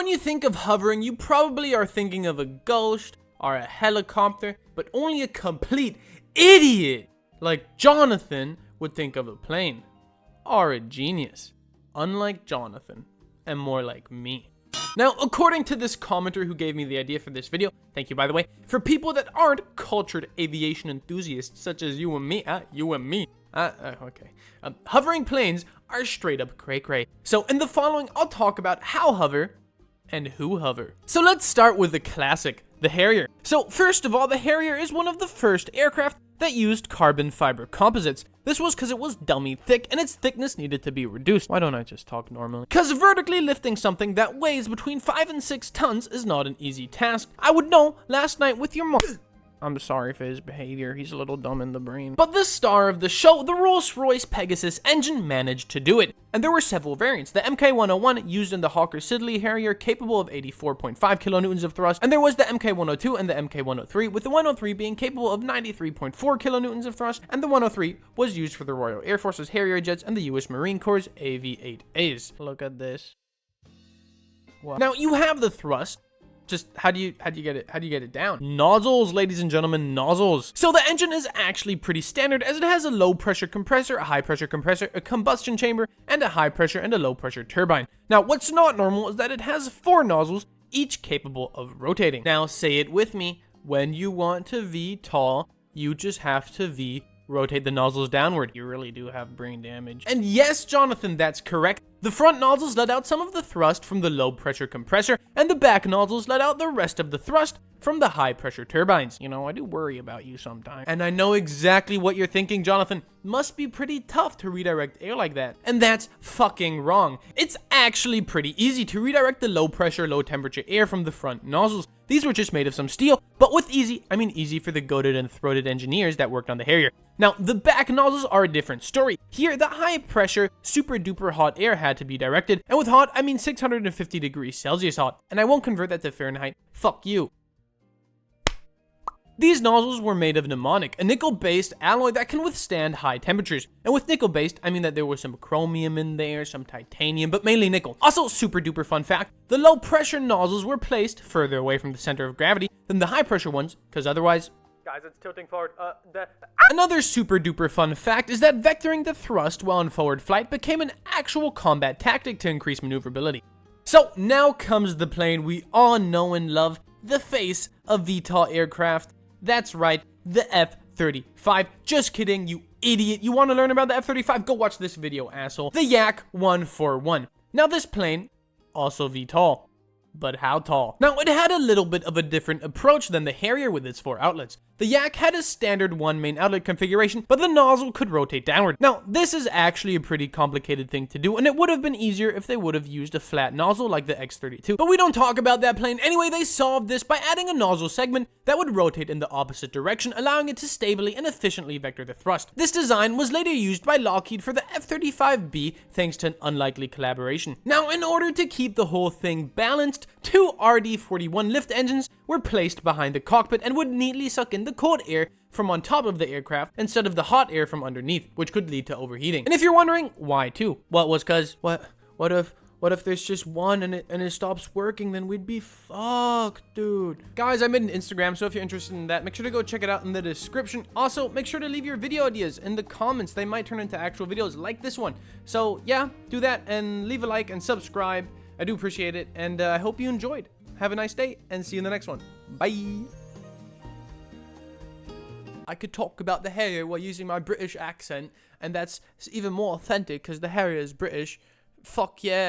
when you think of hovering, you probably are thinking of a ghost or a helicopter, but only a complete idiot like Jonathan would think of a plane. Or a genius. Unlike Jonathan, and more like me. Now, according to this commenter who gave me the idea for this video, thank you by the way, for people that aren't cultured aviation enthusiasts such as you and me, okay. Hovering planes are straight up cray-cray. So in the following, I'll talk about how hover and who hover. So let's start with the classic, the Harrier. So first of all, the Harrier is one of the first aircraft that used carbon fiber composites. This was because it was dummy thick and its thickness needed to be reduced. Why don't I just talk normally? Because vertically lifting something that weighs between 5 and 6 tons is not an easy task. I would know last night with your mom. I'm sorry for his behavior, he's a little dumb in the brain. But the star of the show, the Rolls-Royce Pegasus engine, managed to do it. And there were several variants. The MK101 used in the Hawker Siddeley Harrier, capable of 84.5 kilonewtons of thrust, and there was the MK102 and the MK103, with the 103 being capable of 93.4 kilonewtons of thrust, and the 103 was used for the Royal Air Force's Harrier jets and the US Marine Corps' AV-8As. Look at this. Wow. Now you have the thrust. Just how do you get it down? Nozzles, ladies and gentlemen, nozzles. So the engine is actually pretty standard, as it has a low pressure compressor, a high pressure compressor, a combustion chamber, and a high pressure and a low pressure turbine. Now what's not normal is that it has 4 nozzles, each capable of rotating. Now say it with me, when you want to VTOL, you just have to rotate the nozzles downward. You really do have brain damage. And yes, Jonathan, that's correct. The front nozzles let out some of the thrust from the low pressure compressor, and the back nozzles let out the rest of the thrust from the high pressure turbines. You know, I do worry about you sometimes. And I know exactly what you're thinking, Jonathan. Must be pretty tough to redirect air like that. And that's fucking wrong. It's actually pretty easy to redirect the low pressure, low temperature air from the front nozzles. These were just made of some steel, but with easy, I mean easy for the goated and throated engineers that worked on the Harrier. Now, the back nozzles are a different story. Here, the high pressure, super duper hot air had to be directed, and with hot, I mean 650 degrees Celsius hot, and I won't convert that to Fahrenheit. Fuck you. These nozzles were made of mnemonic, a nickel-based alloy that can withstand high temperatures. And with nickel-based, I mean that there was some chromium in there, some titanium, but mainly nickel. Also, super duper fun fact, the low pressure nozzles were placed further away from the center of gravity than the high pressure ones, because otherwise... Guys, it's tilting forward. Another super duper fun fact is that vectoring the thrust while in forward flight became an actual combat tactic to increase maneuverability. So now comes the plane we all know and love, the face of VTOL aircraft. That's right, the F-35. Just kidding, you idiot. You want to learn about the F-35? Go watch this video, asshole. The Yak 141. Now this plane, also VTOL. But how tall? Now, it had a little bit of a different approach than the Harrier with its 4 outlets. The Yak had a standard 1 main outlet configuration, but the nozzle could rotate downward. Now, this is actually a pretty complicated thing to do, and it would have been easier if they would have used a flat nozzle like the X-32. But we don't talk about that plane. Anyway, they solved this by adding a nozzle segment that would rotate in the opposite direction, allowing it to stably and efficiently vector the thrust. This design was later used by Lockheed for the F-35B thanks to an unlikely collaboration. Now, in order to keep the whole thing balanced, 2 RD-41 lift engines were placed behind the cockpit and would neatly suck in the cold air from on top of the aircraft instead of the hot air from underneath, which could lead to overheating. And if you're wondering, why 2? Well, it was because, what if there's just one and it stops working, then we'd be fucked, dude. Guys, I made an Instagram, so if you're interested in that, make sure to go check it out in the description. Also, make sure to leave your video ideas in the comments. They might turn into actual videos like this one. So yeah, do that and leave a like and subscribe. I do appreciate it, and I hope you enjoyed. Have a nice day, and see you in the next one. Bye! I could talk about the Harrier while using my British accent, and that's even more authentic because the Harrier is British. Fuck yeah.